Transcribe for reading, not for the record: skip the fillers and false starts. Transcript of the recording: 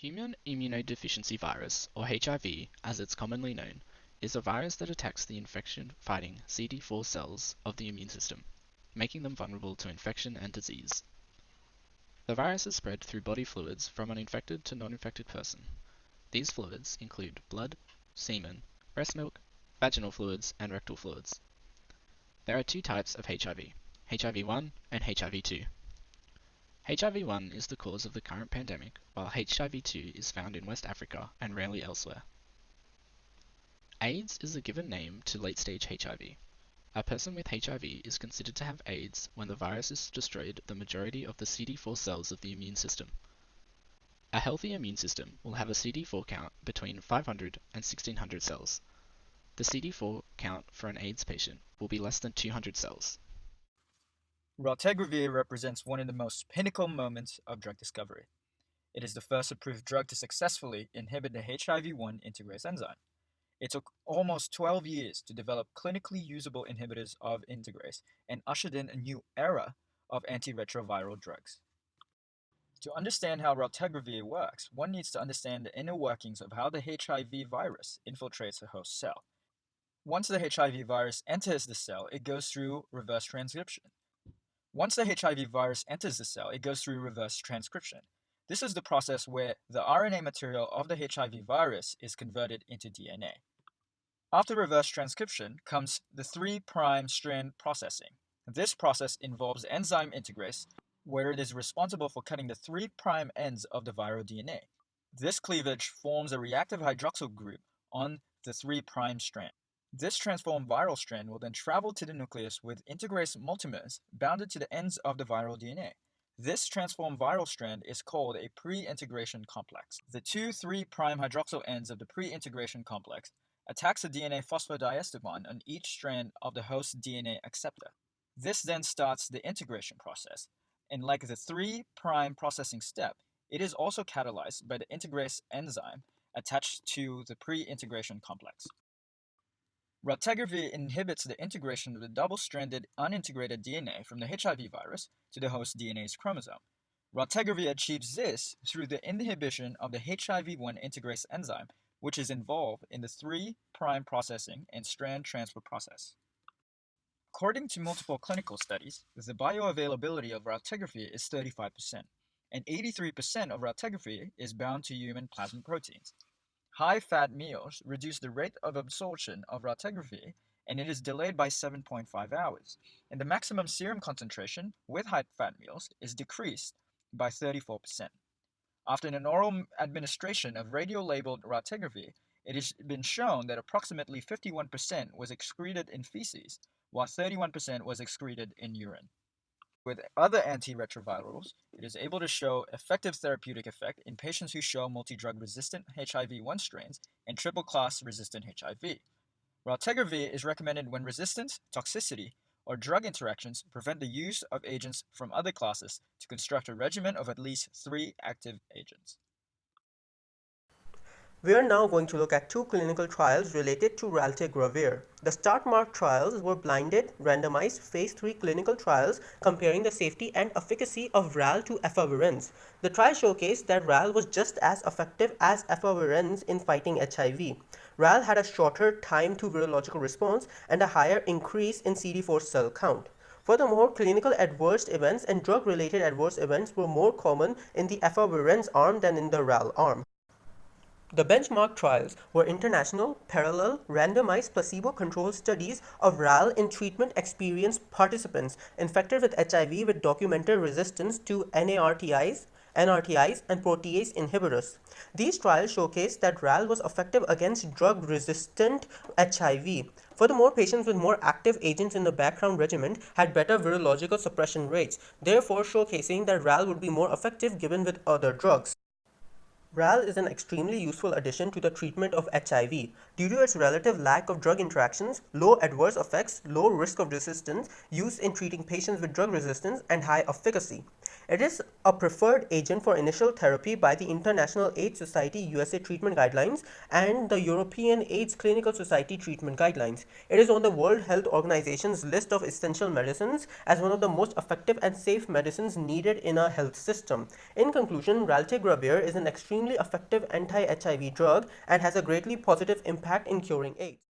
Human immunodeficiency virus, or HIV as it's commonly known, is a virus that attacks the infection-fighting CD4 cells of the immune system, making them vulnerable to infection and disease. The virus is spread through body fluids from an infected to non-infected person. These fluids include blood, semen, breast milk, vaginal fluids, and rectal fluids. There are two types of HIV, HIV-1 and HIV-2. HIV-1 is the cause of the current pandemic, while HIV-2 is found in West Africa and rarely elsewhere. AIDS is a given name to late-stage HIV. A person with HIV is considered to have AIDS when the virus has destroyed the majority of the CD4 cells of the immune system. A healthy immune system will have a CD4 count between 500 and 1600 cells. The CD4 count for an AIDS patient will be less than 200 cells. Raltegravir represents one of the most pinnacle moments of drug discovery. It is the first approved drug to successfully inhibit the HIV-1 integrase enzyme. It took almost 12 years to develop clinically usable inhibitors of integrase and ushered in a new era of antiretroviral drugs. To understand how raltegravir works, one needs to understand the inner workings of how the HIV virus infiltrates a host cell. Once the HIV virus enters the cell, it goes through reverse transcription. Once the HIV virus enters the cell, it goes through reverse transcription. This is the process where the RNA material of the HIV virus is converted into DNA. After reverse transcription comes the 3' strand processing. This process involves enzyme integrase, where it is responsible for cutting the 3' ends of the viral DNA. This cleavage forms a reactive hydroxyl group on the 3' strand. This transformed viral strand will then travel to the nucleus with integrase multimers bounded to the ends of the viral DNA. This transformed viral strand is called a pre-integration complex. The two 3' hydroxyl ends of the pre-integration complex attacks the DNA phosphodiester bond on each strand of the host DNA acceptor. This then starts the integration process, and like the 3' processing step, it is also catalyzed by the integrase enzyme attached to the pre-integration complex. Raltegravir inhibits the integration of the double-stranded unintegrated DNA from the HIV virus to the host DNA's chromosome. Raltegravir achieves this through the inhibition of the HIV-1 integrase enzyme, which is involved in the 3' processing and strand transfer process. According to multiple clinical studies, the bioavailability of raltegravir is 35%, and 83% of raltegravir is bound to human plasma proteins. High-fat meals reduce the rate of absorption of raltegravir, and it is delayed by 7.5 hours, and the maximum serum concentration with high-fat meals is decreased by 34%. After an oral administration of radio-labeled raltegravir, it has been shown that approximately 51% was excreted in feces, while 31% was excreted in urine. With other antiretrovirals, it is able to show effective therapeutic effect in patients who show multi-drug resistant HIV-1 strains and triple-class resistant HIV. Raltegravir is recommended when resistance, toxicity, or drug interactions prevent the use of agents from other classes to construct a regimen of at least 3 active agents. We are now going to look at two clinical trials related to raltegravir. The START-MARK trials were blinded, randomized phase 3 clinical trials comparing the safety and efficacy of RAL to efavirenz. The trial showcased that RAL was just as effective as efavirenz in fighting HIV. RAL had a shorter time to virological response and a higher increase in CD4 cell count. Furthermore, clinical adverse events and drug-related adverse events were more common in the efavirenz arm than in the RAL arm. The benchmark trials were international, parallel, randomized placebo-controlled studies of RAL in treatment-experienced participants infected with HIV with documented resistance to NRTIs, and protease inhibitors. These trials showcased that RAL was effective against drug-resistant HIV. Furthermore, patients with more active agents in the background regimen had better virological suppression rates, therefore showcasing that RAL would be more effective given with other drugs. RAL is an extremely useful addition to the treatment of HIV. Due to its relative lack of drug interactions, low adverse effects, low risk of resistance, use in treating patients with drug resistance, and high efficacy. It is a preferred agent for initial therapy by the International AIDS Society USA Treatment Guidelines and the European AIDS Clinical Society Treatment Guidelines. It is on the World Health Organization's list of essential medicines as one of the most effective and safe medicines needed in our health system. In conclusion, raltegravir is an extremely effective anti-HIV drug and has a greatly positive impact in curing AIDS.